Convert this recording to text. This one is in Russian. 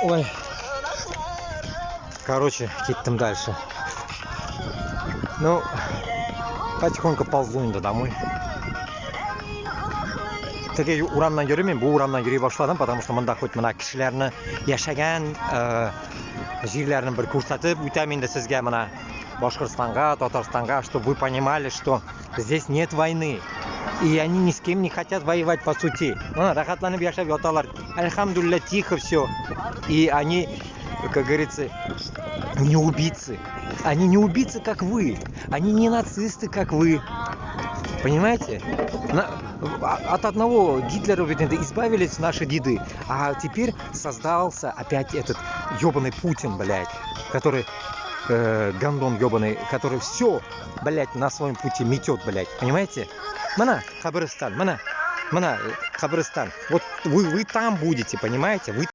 Ой. Короче, кеттім дальше. Ну, потихоньку ползу енді домой. Теге урамнан йөрмеймін, бұл урамнан йөри башладым, потому что мында хоть мына кішілерні яшаган жерлерін бір көрсетіп өтем енді сізге мына Башкортостанға, Татарстанға, чтобы вы понимали, что здесь нет войны. И они ни с кем не хотят воевать по сути. Рахатланып яшап яталар. Альхамдулилля, тихо все. И они, как говорится, не убийцы. Они не убийцы, как вы. Они не нацисты, как вы. Понимаете? От одного Гитлера избавились наши деды. А теперь создался опять этот ебаный Путин, блядь. Который, гандон ебаный, который все, блядь, на своем пути метет, блядь. Понимаете? Мана, Кабырстан, мана, Кабырстан. Вот вы там будете, понимаете? Вы